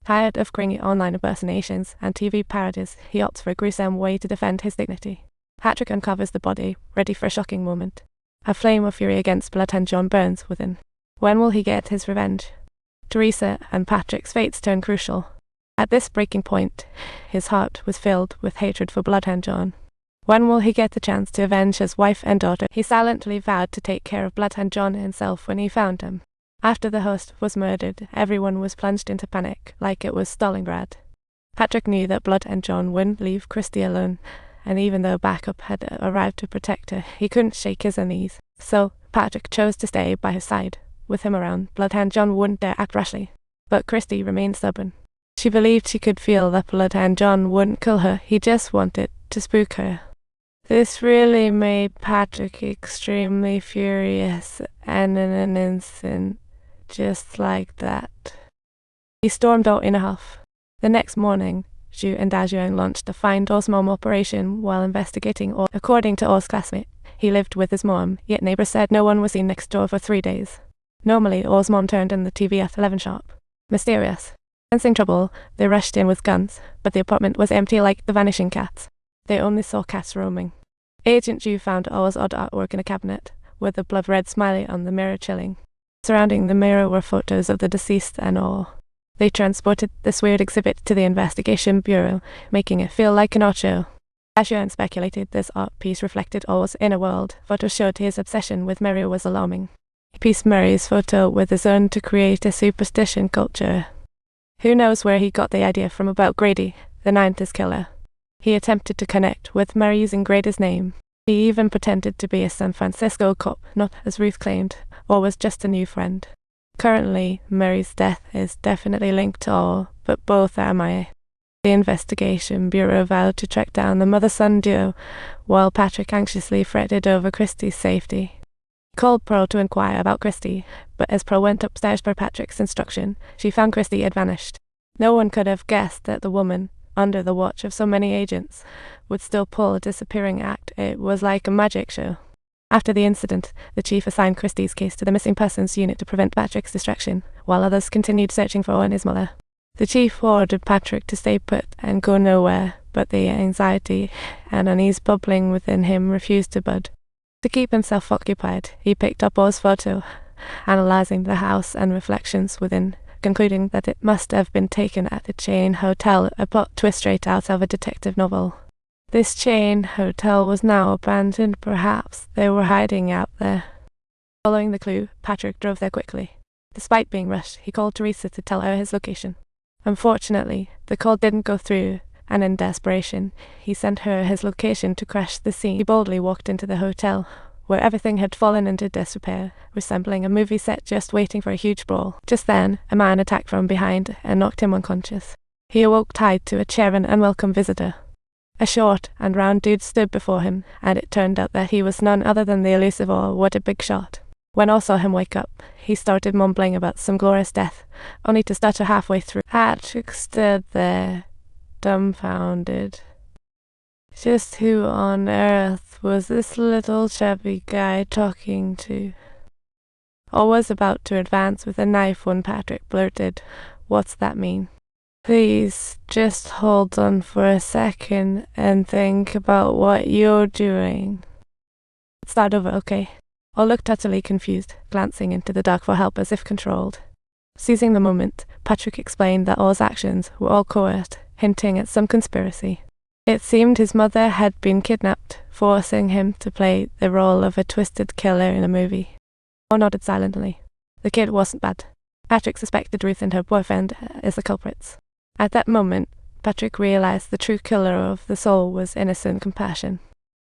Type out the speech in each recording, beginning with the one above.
Tired of cringy online impersonations and TV parodies, he opts for a gruesome way to defend his dignity. Patrick uncovers the body, ready for a shocking moment. A flame of fury against Bloodhound John burns within. When will he get his revenge? Teresa and Patrick's fates turn crucial. At this breaking point, his heart was filled with hatred for Bloodhound John. When will he get the chance to avenge his wife and daughter? He silently vowed to take care of Bloodhound John himself when he found him. After the host was murdered, everyone was plunged into panic, like it was Stalingrad. Patrick knew that Bloodhound John wouldn't leave Christy alone, and even though backup had arrived to protect her, he couldn't shake his unease. So, Patrick chose to stay by his side. With him around, Bloodhound John wouldn't dare act rashly. But Christy remained stubborn. She believed she could feel that Bloodhound John wouldn't kill her, he just wanted to spook her. This really made Patrick extremely furious, and in an instant, just like that, he stormed out in a huff. The next morning, Zhu and Dajuan launched a Find Or's Mom operation while investigating Or. According to Or's classmate, he lived with his mom, yet neighbors said no one was seen next door for 3 days. Normally, Or's mom turned in the TV at 11 sharp. Mysterious. Sensing trouble, they rushed in with guns, but the apartment was empty like the vanishing cats. They only saw cats roaming. Agent Zhu found Or's odd artwork in a cabinet, with a blood-red smiley on the mirror chilling. Surrounding the mirror were photos of the deceased and Or. They transported this weird exhibit to the investigation bureau, making it feel like an art show. Dajuan speculated this art piece reflected Or's inner world. Photos showed his obsession with Mary was alarming. He pieced Mary's photo with his own to create a superstition culture. Who knows where he got the idea from about Grady, the Ninth killer. He attempted to connect with Mary using Grady's name. He even pretended to be a San Francisco cop, not as Ruth claimed, or was just a new friend. Currently, Mary's death is definitely linked to Or, but both are MIA. The investigation bureau vowed to track down the mother-son duo, while Patrick anxiously fretted over Christy's safety. He called Pearl to inquire about Christy, but as Pearl went upstairs per Patrick's instruction, she found Christy had vanished. No one could have guessed that the woman, under the watch of so many agents, would still pull a disappearing act. It was like a magic show. After the incident, the chief assigned Christy's case to the missing persons unit to prevent Patrick's distraction, while others continued searching for Or and his mother. The chief ordered Patrick to stay put and go nowhere, but the anxiety and unease bubbling within him refused to bud. To keep himself occupied, he picked up Or's photo, analyzing the house and reflections within, concluding that it must have been taken at the Chain Hotel, a plot twist straight out of a detective novel. This Chain Hotel was now abandoned. Perhaps they were hiding out there. Following the clue, Patrick drove there quickly. Despite being rushed, he called Teresa to tell her his location. Unfortunately, the call didn't go through, and in desperation, he sent her his location to crash the scene. He boldly walked into the hotel, where everything had fallen into disrepair, resembling a movie set just waiting for a huge brawl. Just then, a man attacked from behind and knocked him unconscious. He awoke tied to a chair, an unwelcome visitor. A short and round dude stood before him, and it turned out that he was none other than the elusive Or. What a big shot. When Or saw him wake up, he started mumbling about some glorious death, only to stutter halfway through. Patrick stood there, dumbfounded. Just who on earth was this little chubby guy talking to? Or was about to advance with a knife when Patrick blurted, "What's that mean?" "Please, just hold on for a second and think about what you're doing." "Start over, okay?" Or looked utterly confused, glancing into the dark for help as if controlled. Seizing the moment, Patrick explained that Or's actions were all coerced, hinting at some conspiracy. It seemed his mother had been kidnapped, forcing him to play the role of a twisted killer in a movie. Or nodded silently. The kid wasn't bad. Patrick suspected Ruth and her boyfriend as the culprits. At that moment, Patrick realized the true killer of the soul was innocent compassion.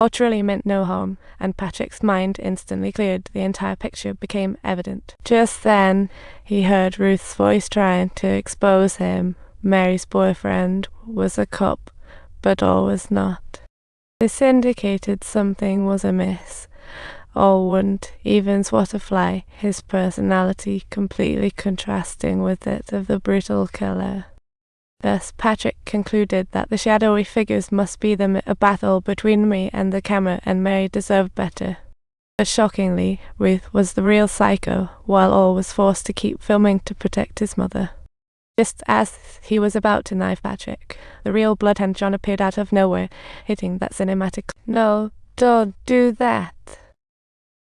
Or truly meant no harm, and Patrick's mind instantly cleared. The entire picture became evident. Just then, he heard Ruth's voice trying to expose him. Mary's boyfriend was a cop, but Or was not. This indicated something was amiss. Or wouldn't even swat a fly, his personality completely contrasting with that of the brutal killer. Thus, Patrick concluded that the shadowy figures must be a battle between me and the camera, and Mary deserved better. But shockingly, Ruth was the real psycho, while Or was forced to keep filming to protect his mother. Just as he was about to knife Patrick, the real Bloodhound John appeared out of nowhere, hitting that cinematic. No, don't do that.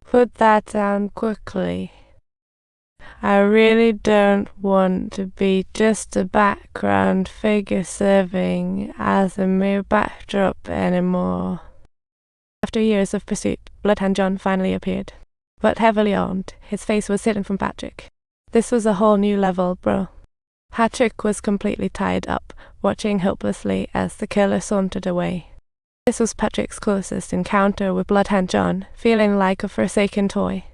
Put that down quickly. I really don't want to be just a background figure serving as a mere backdrop anymore. After years of pursuit, Bloodhound John finally appeared. But heavily armed, his face was hidden from Patrick. This was a whole new level, bro. Patrick was completely tied up, watching helplessly as the killer sauntered away. This was Patrick's closest encounter with Bloodhound John, feeling like a forsaken toy.